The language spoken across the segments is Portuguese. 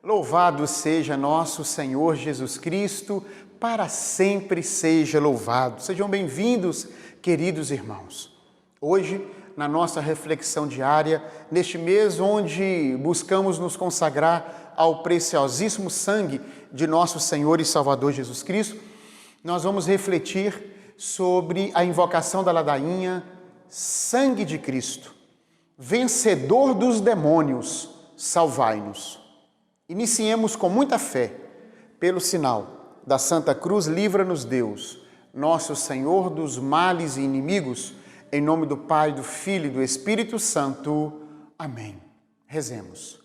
Louvado seja nosso Senhor Jesus Cristo, para sempre seja louvado. Sejam bem-vindos, queridos irmãos. Hoje, na nossa reflexão diária, neste mês onde buscamos nos consagrar ao preciosíssimo sangue de nosso Senhor e Salvador Jesus Cristo, nós vamos refletir sobre a invocação da ladainha Sangue de Cristo, vencedor dos demônios, salvai-nos. Iniciemos com muita fé, pelo sinal da Santa Cruz, livra-nos Deus, nosso Senhor dos males e inimigos, em nome do Pai, do Filho e do Espírito Santo. Amém. Rezemos.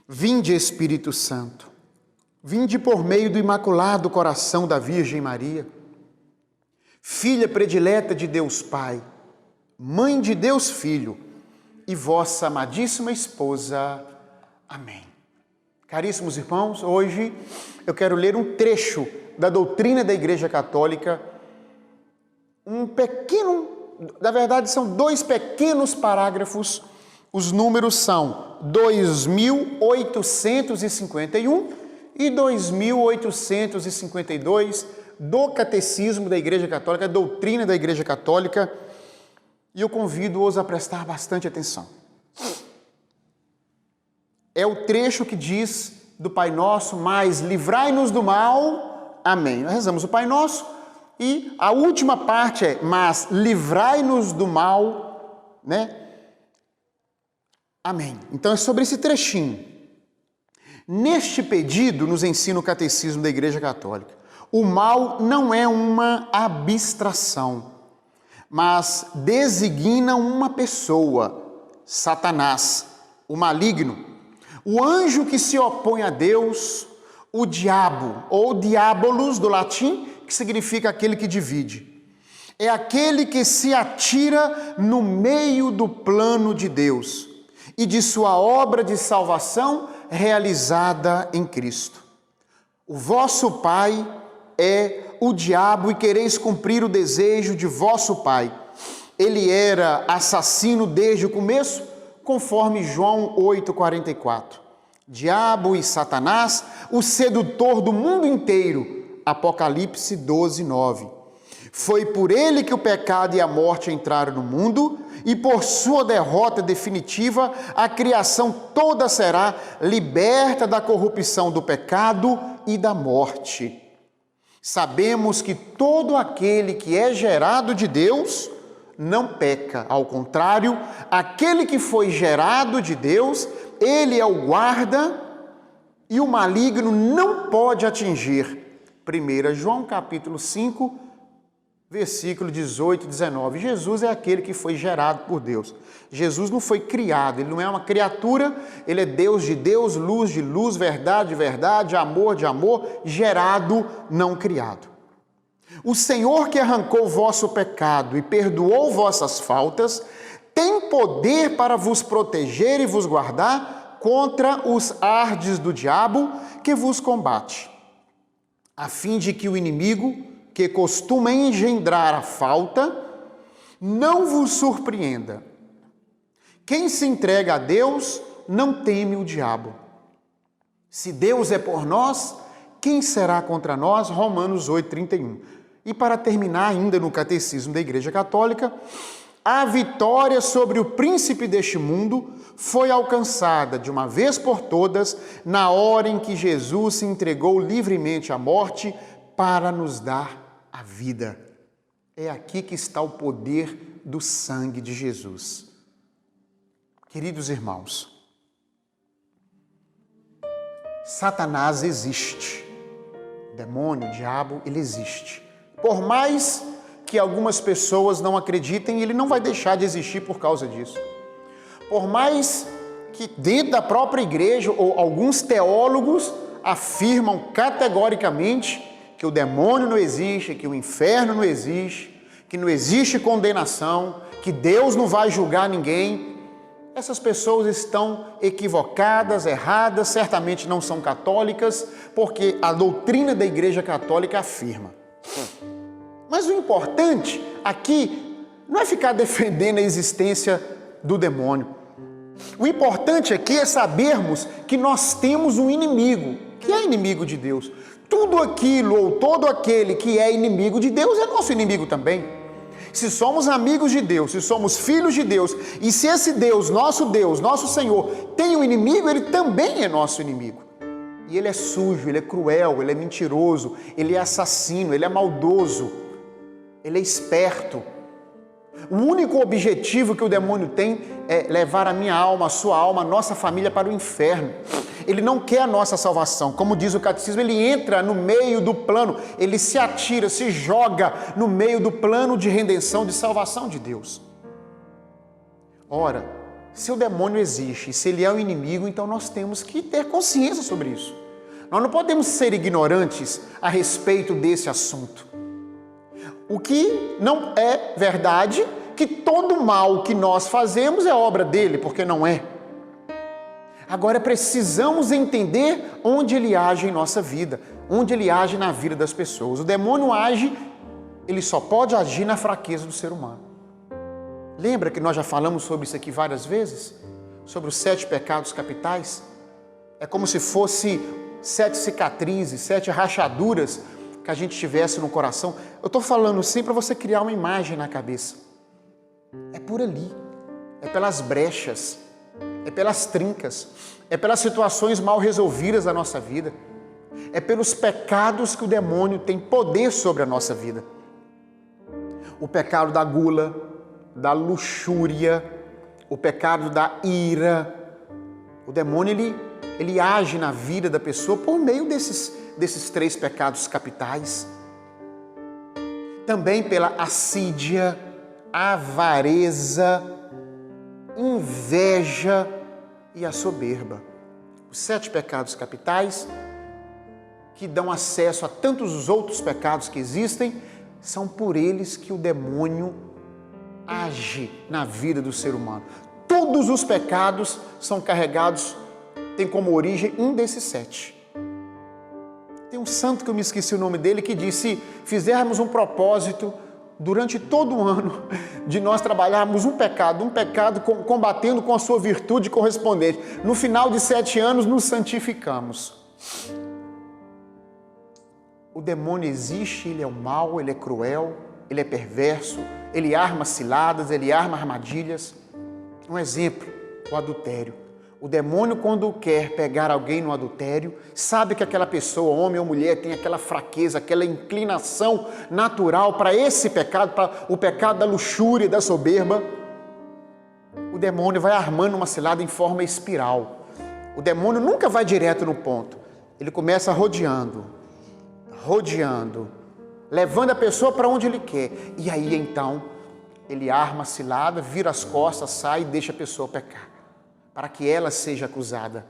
Vinde, Espírito Santo, vinde por meio do Imaculado Coração da Virgem Maria, Filha predileta de Deus Pai, Mãe de Deus Filho e vossa amadíssima esposa. Amém. Caríssimos irmãos, hoje eu quero ler um trecho da doutrina da Igreja Católica, na verdade são dois pequenos parágrafos, os números são 2851 e 2852 do Catecismo da Igreja Católica, a doutrina da Igreja Católica, e eu convido-os a prestar bastante atenção. É o trecho que diz do Pai Nosso, mas livrai-nos do mal. Amém. Nós rezamos o Pai Nosso e a última parte é, mas livrai-nos do mal, né? Amém. Então é sobre esse trechinho. Neste pedido, nos ensina o Catecismo da Igreja Católica, o mal não é uma abstração, mas designa uma pessoa, Satanás, o maligno, o anjo que se opõe a Deus, o diabo, ou diabolos do latim, que significa aquele que divide. É aquele que se atira no meio do plano de Deus e de sua obra de salvação realizada em Cristo. O vosso pai é o diabo e quereis cumprir o desejo de vosso pai. Ele era assassino desde o começo, conforme João 8,44. Diabo e Satanás, o sedutor do mundo inteiro, Apocalipse 12,9. Foi por ele que o pecado e a morte entraram no mundo, e por sua derrota definitiva, a criação toda será liberta da corrupção do pecado e da morte. Sabemos que todo aquele que é gerado de Deus não peca, ao contrário, aquele que foi gerado de Deus, ele é o guarda e o maligno não pode atingir. 1 João capítulo 5, versículo 18 e 19. Jesus é aquele que foi gerado por Deus. Jesus não foi criado, ele não é uma criatura, ele é Deus de Deus, luz de luz, verdade de verdade, amor de amor, gerado, não criado. O Senhor que arrancou o vosso pecado e perdoou vossas faltas, tem poder para vos proteger e vos guardar contra os ardes do diabo que vos combate, a fim de que o inimigo, que costuma engendrar a falta, não vos surpreenda. Quem se entrega a Deus não teme o diabo. Se Deus é por nós, quem será contra nós? Romanos 8,31. E para terminar ainda no Catecismo da Igreja Católica, a vitória sobre o príncipe deste mundo foi alcançada de uma vez por todas na hora em que Jesus se entregou livremente à morte para nos dar a vida. É aqui que está o poder do sangue de Jesus. Queridos irmãos, Satanás existe. O demônio, o diabo, ele existe. Por mais que algumas pessoas não acreditem, ele não vai deixar de existir por causa disso. Por mais que dentro da própria igreja, ou alguns teólogos afirmam categoricamente que o demônio não existe, que o inferno não existe, que não existe condenação, que Deus não vai julgar ninguém, essas pessoas estão equivocadas, erradas, certamente não são católicas, porque a doutrina da Igreja Católica afirma. Mas o importante aqui não é ficar defendendo a existência do demônio. O importante aqui é sabermos que nós temos um inimigo, que é inimigo de Deus. Tudo aquilo ou todo aquele que é inimigo de Deus é nosso inimigo também. Se somos amigos de Deus, se somos filhos de Deus, e se esse Deus, nosso Senhor, tem um inimigo, ele também é nosso inimigo. E ele é sujo, ele é cruel, ele é mentiroso, ele é assassino, ele é maldoso, ele é esperto. O único objetivo que o demônio tem é levar a minha alma, a sua alma, a nossa família para o inferno. Ele não quer a nossa salvação. Como diz o catecismo, ele entra no meio do plano, ele se atira, se joga no meio do plano de redenção, de salvação de Deus. Ora, se o demônio existe, se ele é um inimigo, então nós temos que ter consciência sobre isso. Nós não podemos ser ignorantes a respeito desse assunto. O que não é verdade, que todo mal que nós fazemos é obra dele, porque não é. Agora precisamos entender onde ele age em nossa vida, onde ele age na vida das pessoas. O demônio age, ele só pode agir na fraqueza do ser humano. Lembra que nós já falamos sobre isso aqui várias vezes? Sobre os 7 pecados capitais? É como se fosse 7 cicatrizes, 7 rachaduras que a gente tivesse no coração. Eu estou falando assim para você criar uma imagem na cabeça. É por ali, é pelas brechas, é pelas trincas, é pelas situações mal resolvidas da nossa vida, é pelos pecados que o demônio tem poder sobre a nossa vida. O pecado da gula, da luxúria, o pecado da ira. O demônio, ele age na vida da pessoa por meio desses 3 pecados capitais. Também pela assídia, avareza, inveja e a soberba. Os 7 pecados capitais que dão acesso a tantos outros pecados que existem, são por eles que o demônio age na vida do ser humano. Todos os pecados são carregados, tem como origem um desses 7. Tem um santo que eu me esqueci o nome dele, que disse: fizermos um propósito durante todo o ano de nós trabalharmos um pecado combatendo com a sua virtude correspondente. No final de 7 anos nos santificamos. O demônio existe, ele é o mal, ele é cruel, ele é perverso, ele arma ciladas, ele arma armadilhas. Um exemplo, o adultério. O demônio, quando quer pegar alguém no adultério, sabe que aquela pessoa, homem ou mulher, tem aquela fraqueza, aquela inclinação natural para esse pecado, para o pecado da luxúria e da soberba. O demônio vai armando uma cilada em forma espiral. O demônio nunca vai direto no ponto. Ele começa rodeando, levando a pessoa para onde ele quer. E aí, então, ele arma a cilada, vira as costas, sai e deixa a pessoa pecar, para que ela seja acusada.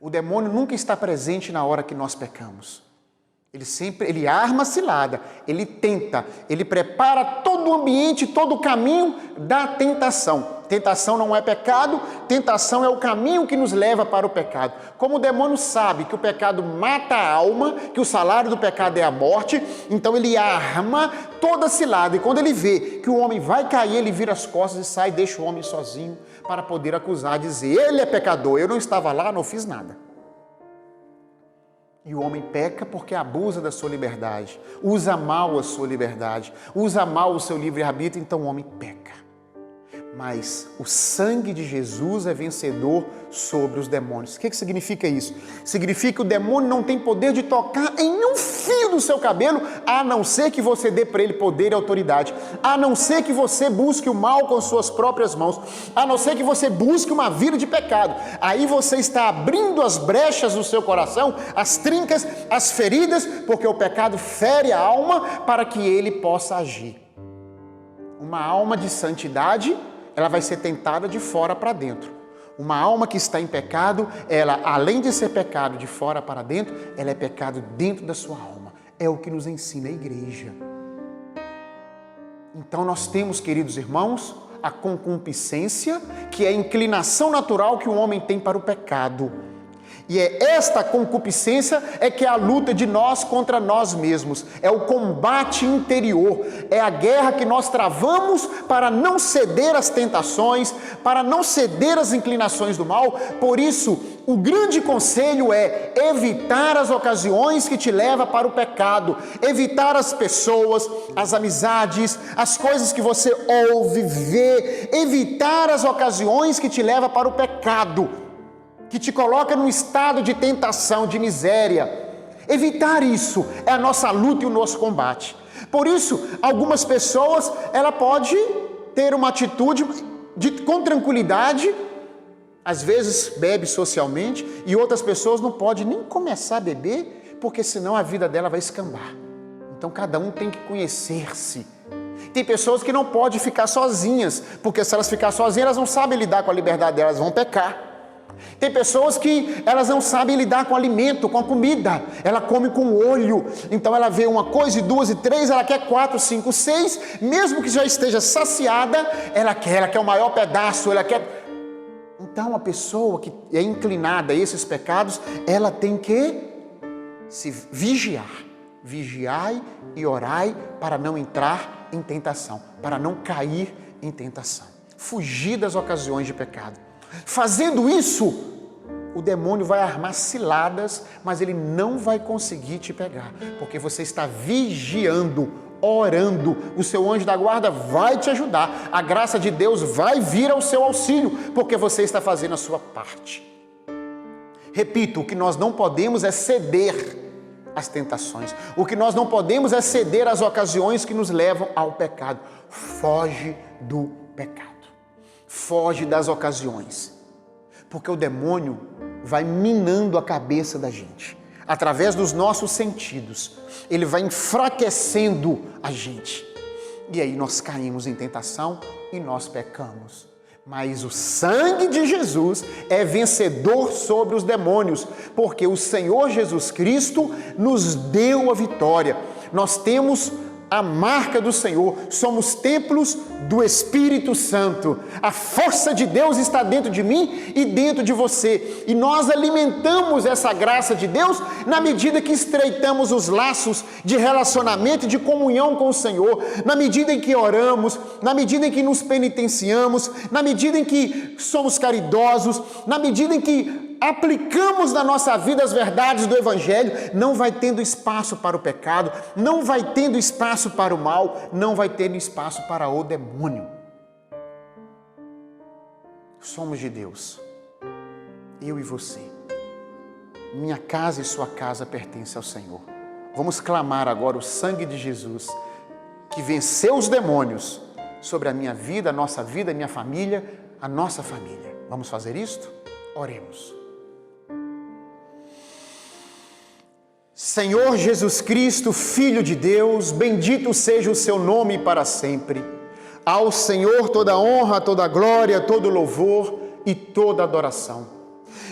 O demônio nunca está presente na hora que nós pecamos. Ele arma a cilada, ele tenta, ele prepara todo o ambiente, todo o caminho da tentação. Tentação não é pecado, tentação é o caminho que nos leva para o pecado. Como o demônio sabe que o pecado mata a alma, que o salário do pecado é a morte, então ele arma toda a cilada. E quando ele vê que o homem vai cair, ele vira as costas e sai, deixa o homem sozinho para poder acusar, dizer: ele é pecador, eu não estava lá, não fiz nada. E o homem peca porque abusa da sua liberdade, usa mal a sua liberdade, usa mal o seu livre-arbítrio, então o homem peca. Mas o sangue de Jesus é vencedor sobre os demônios. O que significa isso? Significa que o demônio não tem poder de tocar em um fio do seu cabelo, a não ser que você dê para ele poder e autoridade, a não ser que você busque o mal com suas próprias mãos, a não ser que você busque uma vida de pecado. Aí você está abrindo as brechas do seu coração, as trincas, as feridas, porque o pecado fere a alma para que ele possa agir. Uma alma de santidade, ela vai ser tentada de fora para dentro. Uma alma que está em pecado, ela, além de ser pecado de fora para dentro, ela é pecado dentro da sua alma. É o que nos ensina a igreja. Então nós temos, queridos irmãos, a concupiscência, que é a inclinação natural que o homem tem para o pecado. E é esta concupiscência que é a luta de nós contra nós mesmos. É o combate interior. É a guerra que nós travamos para não ceder às tentações, para não ceder às inclinações do mal. Por isso, o grande conselho é evitar as ocasiões que te levam para o pecado. Evitar as pessoas, as amizades, as coisas que você ouve, vê. Evitar as ocasiões que te levam para o pecado, que te coloca num estado de tentação, de miséria. Evitar isso é a nossa luta e o nosso combate. Por isso, algumas pessoas, ela pode ter uma atitude com tranquilidade, às vezes bebe socialmente, e outras pessoas não podem nem começar a beber, porque senão a vida dela vai escambar. Então cada um tem que conhecer-se. Tem pessoas que não podem ficar sozinhas, porque se elas ficarem sozinhas, elas não sabem lidar com a liberdade delas, vão pecar. Tem pessoas que elas não sabem lidar com o alimento, com a comida. Ela come com o olho. Então ela vê uma coisa, e duas, e três, ela quer 4, 5, 6. Mesmo que já esteja saciada, ela quer o maior pedaço, ela quer... Então a pessoa que é inclinada a esses pecados, ela tem que se vigiar. Vigiai e orai para não entrar em tentação, para não cair em tentação. Fugir das ocasiões de pecado. Fazendo isso, o demônio vai armar ciladas, mas ele não vai conseguir te pegar, porque você está vigiando, orando. O seu anjo da guarda vai te ajudar, a graça de Deus vai vir ao seu auxílio, porque você está fazendo a sua parte. Repito, o que nós não podemos é ceder às tentações, o que nós não podemos é ceder às ocasiões que nos levam ao pecado. Foge do pecado. Foge das ocasiões, porque o demônio vai minando a cabeça da gente, através dos nossos sentidos, ele vai enfraquecendo a gente, e aí nós caímos em tentação e nós pecamos. Mas o sangue de Jesus é vencedor sobre os demônios, porque o Senhor Jesus Cristo nos deu a vitória. Nós temos a marca do Senhor, somos templos do Espírito Santo. A força de Deus está dentro de mim e dentro de você. E nós alimentamos essa graça de Deus na medida que estreitamos os laços de relacionamento e de comunhão com o Senhor, na medida em que oramos, na medida em que nos penitenciamos, na medida em que somos caridosos, na medida em que aplicamos na nossa vida as verdades do Evangelho. Não vai tendo espaço para o pecado, não vai tendo espaço para o mal, não vai tendo espaço para o demônio. Somos de Deus, eu e você. Minha casa e sua casa pertencem ao Senhor. Vamos clamar agora o sangue de Jesus, que venceu os demônios sobre a minha vida, a minha família, a nossa família. Vamos fazer isto? Oremos. Senhor Jesus Cristo, Filho de Deus, bendito seja o seu nome para sempre. Ao Senhor toda honra, toda glória, todo louvor e toda adoração.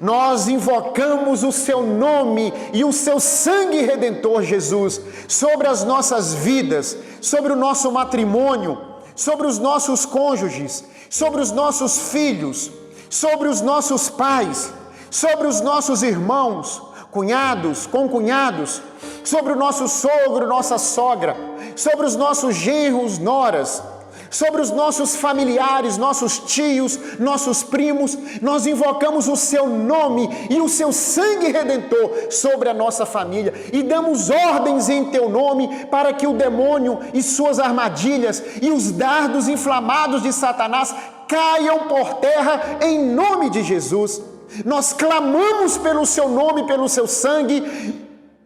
Nós invocamos o seu nome e o seu sangue redentor, Jesus, sobre as nossas vidas, sobre o nosso matrimônio, sobre os nossos cônjuges, sobre os nossos filhos, sobre os nossos pais, sobre os nossos irmãos, cunhados, concunhados, sobre o nosso sogro, nossa sogra, sobre os nossos genros, noras, sobre os nossos familiares, nossos tios, nossos primos. Nós invocamos o seu nome e o seu sangue redentor sobre a nossa família e damos ordens em teu nome para que o demônio e suas armadilhas e os dardos inflamados de Satanás caiam por terra em nome de Jesus. Nós clamamos pelo seu nome, pelo seu sangue,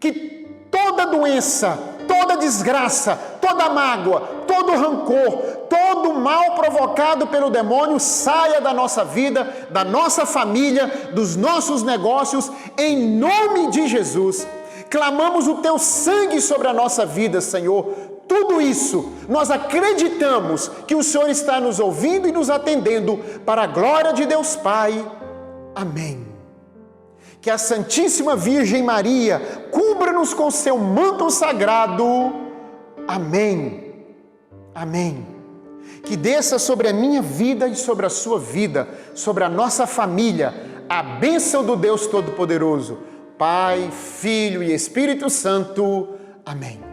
que toda doença, toda desgraça, toda mágoa, todo rancor, todo mal provocado pelo demônio saia da nossa vida, da nossa família, dos nossos negócios, em nome de Jesus. Clamamos o teu sangue sobre a nossa vida, Senhor. Tudo isso, nós acreditamos que o Senhor está nos ouvindo e nos atendendo, para a glória de Deus Pai. Amém. Que a Santíssima Virgem Maria cubra-nos com seu manto sagrado. Amém. Amém. Que desça sobre a minha vida e sobre a sua vida, sobre a nossa família, a bênção do Deus Todo-Poderoso, Pai, Filho e Espírito Santo. Amém.